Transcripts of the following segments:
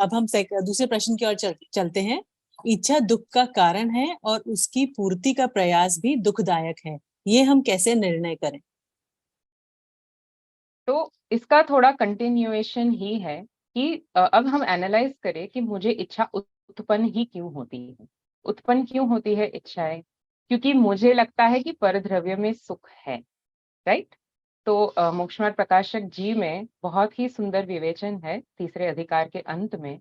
अब हम दूसरे प्रश्न की ओर चलते हैं। इच्छा दुख का कारण है और उसकी पूर्ति का प्रयास भी दुखदायक है, ये हम कैसे निर्णय करें? तो इसका थोड़ा कंटिन्यूएशन ही है कि अब हम एनालाइज करें कि मुझे इच्छा उत्पन्न ही क्यों होती है। उत्पन्न क्यों होती है इच्छाएं? क्योंकि मुझे लगता है कि परद्रव्य में सुख है, राइट। तो मोक्षमार्ग प्रकाशक जी में बहुत ही सुंदर विवेचन है तीसरे अधिकार के अंत में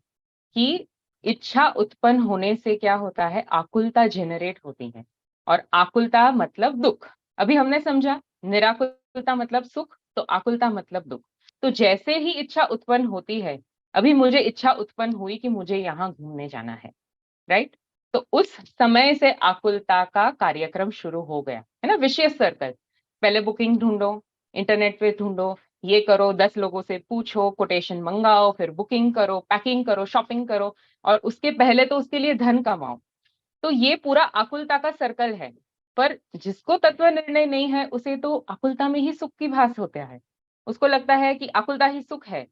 कि इच्छा उत्पन्न होने से क्या होता है, आकुलता जेनरेट होती है। और आकुलता मतलब दुख। अभी हमने समझा निराकुलता मतलब सुख, तो आकुलता मतलब दुख। तो जैसे ही इच्छा उत्पन्न होती है, अभी मुझे इच्छा उत्पन्न हुई कि मुझे यहाँ घूमने जाना है, राइट। तो उस समय से आकुलता का कार्यक्रम शुरू हो गया है ना, विशेष सर्कल। पहले बुकिंग ढूंढो, इंटरनेट पे ढूंढो, ये करो, 10 लोगों से पूछो, कोटेशन मंगाओ, फिर बुकिंग करो, पैकिंग करो, शॉपिंग करो, और उसके पहले तो उसके लिए धन कमाओ। तो ये पूरा आकुलता का सर्कल है। पर जिसको तत्व निर्णय नहीं है, उसे तो आकुलता में ही सुख की भास होता है। उसको लगता है कि आकुलता ही सुख है,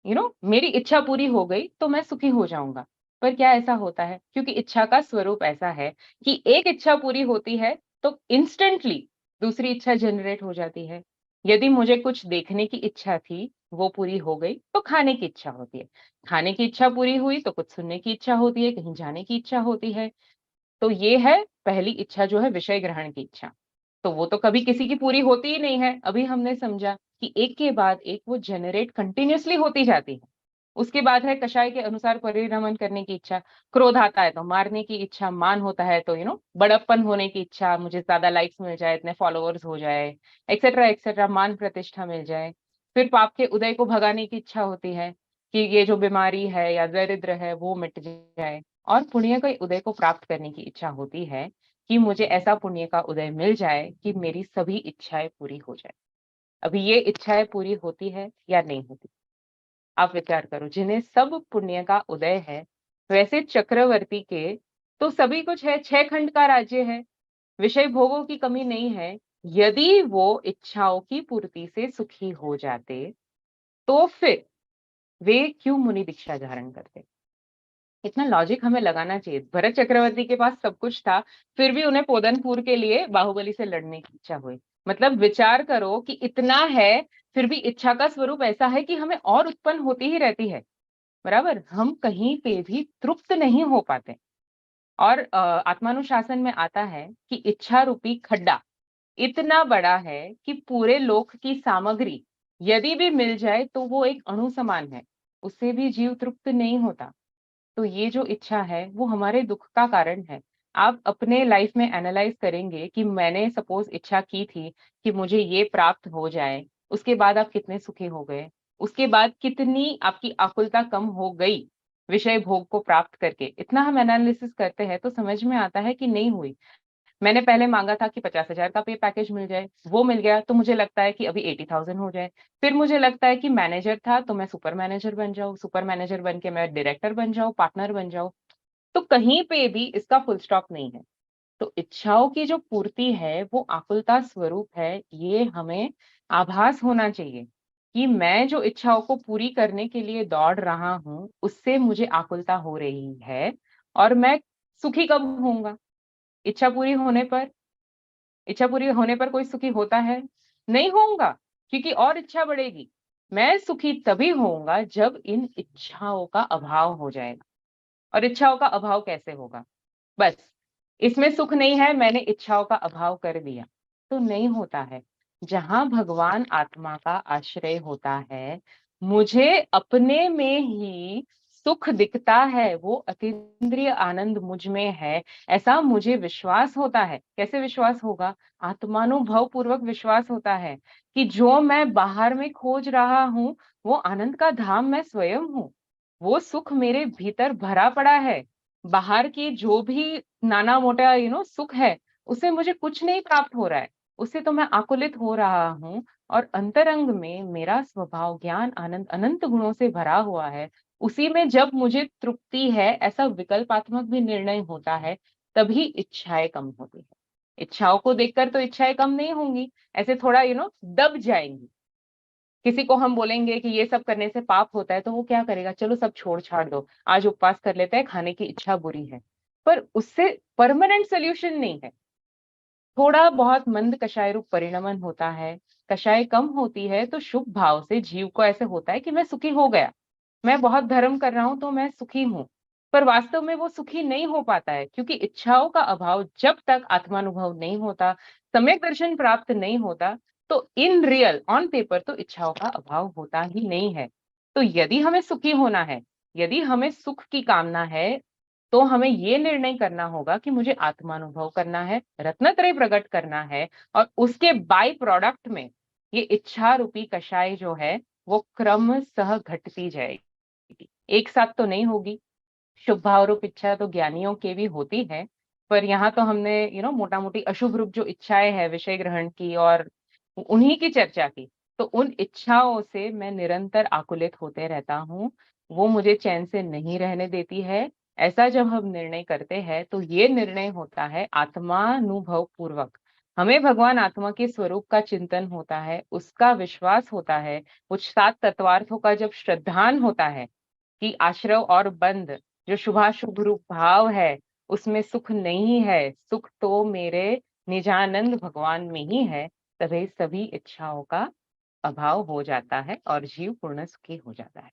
मेरी इच्छा पूरी हो गई तो मैं सुखी हो जाऊंगा। पर क्या ऐसा होता है? क्योंकि इच्छा का स्वरूप ऐसा है कि एक इच्छा पूरी होती है तो इंस्टेंटली दूसरी इच्छा जनरेट हो जाती है। यदि मुझे कुछ देखने की इच्छा थी, वो पूरी हो गई तो खाने की इच्छा होती है। खाने की इच्छा पूरी हुई तो कुछ सुनने की इच्छा होती है, कहीं जाने की इच्छा होती है। तो ये है पहली इच्छा, जो है विषय ग्रहण की इच्छा। तो वो तो कभी किसी की पूरी होती ही नहीं है। अभी हमने समझा कि एक के बाद एक वो जनरेट कंटिन्यूअसली होती जाती है। उसके बाद है कषाय के अनुसार परिरमण करने की इच्छा। क्रोध आता है तो मारने की इच्छा, मान होता है तो बड़प्पन होने की इच्छा, मुझे ज्यादा लाइक्स मिल जाए, इतने फॉलोअर्स हो जाए, एक्सेट्रा एक्सेट्रा, मान प्रतिष्ठा मिल जाए। फिर पाप के उदय को भगाने की इच्छा होती है कि ये जो बीमारी है या दरिद्र है वो मिट जाए। और पुण्य के उदय को प्राप्त करने की इच्छा होती है कि मुझे ऐसा पुण्य का उदय मिल जाए कि मेरी सभी इच्छाएं पूरी हो जाए। अभी ये इच्छाएं पूरी होती है या नहीं होती? आप विचार करो, जिन्हें सब पुण्य का उदय है, वैसे चक्रवर्ती के तो सभी कुछ है, 6 खंड का राज्य है, विषय भोगों की कमी नहीं है। यदि वो इच्छाओं की पूर्ति से सुखी हो जाते, तो फिर वे क्यों मुनि दीक्षा धारण करते? इतना लॉजिक हमें लगाना चाहिए। भरत चक्रवर्ती के पास सब कुछ था, फिर भी उन्हें पोदनपुर के लिए बाहुबली से लड़ने की इच्छा हुई। मतलब विचार करो कि इतना है, फिर भी इच्छा का स्वरूप ऐसा है कि हमें और उत्पन्न होती ही रहती है। बराबर, हम कहीं पे भी तृप्त नहीं हो पाते। और आत्मानुशासन में आता है कि इच्छा रूपी खड्डा इतना बड़ा है कि पूरे लोक की सामग्री यदि भी मिल जाए तो वो एक अणु समान है, उससे भी जीव तृप्त नहीं होता। तो ये जो इच्छा है वो हमारे दुख का कारण है। आप अपने लाइफ में एनालाइज करेंगे कि मैंने सपोज इच्छा की थी कि मुझे ये प्राप्त हो जाए, उसके बाद आप कितने सुखी हो गए, उसके बाद कितनी आपकी आकुलता कम हो गई विषय भोग को प्राप्त करके। इतना हम एनालिसिस करते हैं तो समझ में आता है कि नहीं हुई। मैंने पहले मांगा था कि 50,000 का पे पैकेज मिल जाए, वो मिल गया तो मुझे लगता है कि अभी 80,000 हो जाए। फिर मुझे लगता है कि मैनेजर था तो मैं सुपर मैनेजर बन जाऊं, सुपर मैनेजर बन के मैं डायरेक्टर बन जाऊं, पार्टनर बन जाऊं। तो कहीं पे भी इसका फुल स्टॉप नहीं है। तो इच्छाओं की जो पूर्ति है वो आकुलता स्वरूप है, ये हमें आभास होना चाहिए कि मैं जो इच्छाओं को पूरी करने के लिए दौड़ रहा हूं, उससे मुझे आकुलता हो रही है। और मैं सुखी कब होऊंगा? इच्छा पूरी होने पर? इच्छा पूरी होने पर कोई सुखी होता है? नहीं होऊंगा, क्योंकि और इच्छा बढ़ेगी। मैं सुखी तभी होऊंगा जब इन इच्छाओं का अभाव हो जाएगा। और इच्छाओं का अभाव कैसे होगा? बस, इसमें सुख नहीं है, मैंने इच्छाओं का अभाव कर दिया, तो नहीं होता है। जहां भगवान आत्मा का आश्रय होता है, मुझे अपने में ही सुख दिखता है, वो अतीन्द्रिय आनंद मुझ में है, ऐसा मुझे विश्वास होता है। कैसे विश्वास होगा? आत्मानुभव पूर्वक विश्वास होता है कि जो मैं बाहर में खोज रहा हूं, वो आनंद का धाम मैं स्वयं हूँ। वो सुख मेरे भीतर भरा पड़ा है। बाहर की जो भी नाना मोटा सुख है, उससे मुझे कुछ नहीं प्राप्त हो रहा है, उससे तो मैं आकुलित हो रहा हूँ। और अंतरंग में मेरा स्वभाव ज्ञान आनंद अनंत गुणों से भरा हुआ है। उसी में जब मुझे तृप्ति है, ऐसा विकल्पात्मक भी निर्णय होता है, तभी इच्छाएं कम होती है। इच्छाओं को देखकर तो इच्छाएं कम नहीं होंगी, ऐसे थोड़ा दब जाएंगी। किसी को हम बोलेंगे कि ये सब करने से पाप होता है, तो वो क्या करेगा, चलो सब छोड़ छाड़ दो, आज उपवास कर लेते हैं, खाने की इच्छा बुरी है। पर उससे परमानेंट सोल्यूशन नहीं है। थोड़ा बहुत मंद कषाय रूप परिणमन होता है, कषाय कम होती है तो शुभ भाव से जीव को ऐसे होता है कि मैं सुखी हो गया, मैं बहुत धर्म कर रहा हूं तो मैं सुखी हूं। पर वास्तव में वो सुखी नहीं हो पाता है, क्योंकि इच्छाओं का अभाव जब तक आत्मानुभव नहीं होता, सम्यक दर्शन प्राप्त नहीं होता, तो इन रियल ऑन पेपर तो इच्छाओं का अभाव होता ही नहीं है। तो यदि हमें सुखी होना है, यदि हमें सुख की कामना है, तो हमें ये निर्णय करना होगा कि मुझे आत्मानुभव करना है, रत्नत्रय प्रकट करना है, और उसके बाय प्रोडक्ट में ये इच्छा रूपी कषाय जो है वो क्रमशः घटती जाएगी, एक साथ तो नहीं होगी। शुभ भाव रूप इच्छा तो ज्ञानियों के भी होती है, पर यहाँ तो हमने मोटा मोटी अशुभ रूप जो इच्छाएं है विषय ग्रहण की और उन्हीं की चर्चा की। तो उन इच्छाओं से मैं निरंतर आकुलित होते रहता हूँ, वो मुझे चैन से नहीं रहने देती है। ऐसा जब हम निर्णय करते हैं तो ये निर्णय होता है आत्मानुभव पूर्वक। हमें भगवान आत्मा के स्वरूप का चिंतन होता है, उसका विश्वास होता है, कुछ 7 तत्वार्थों का जब श्रद्धान होता है कि आश्रव और बंध जो शुभाशुभ रूप भाव है उसमें सुख नहीं है, सुख तो मेरे निजानंद भगवान में ही है, तभी सभी इच्छाओं का अभाव हो जाता है और जीव पूर्ण सुखी हो जाता है।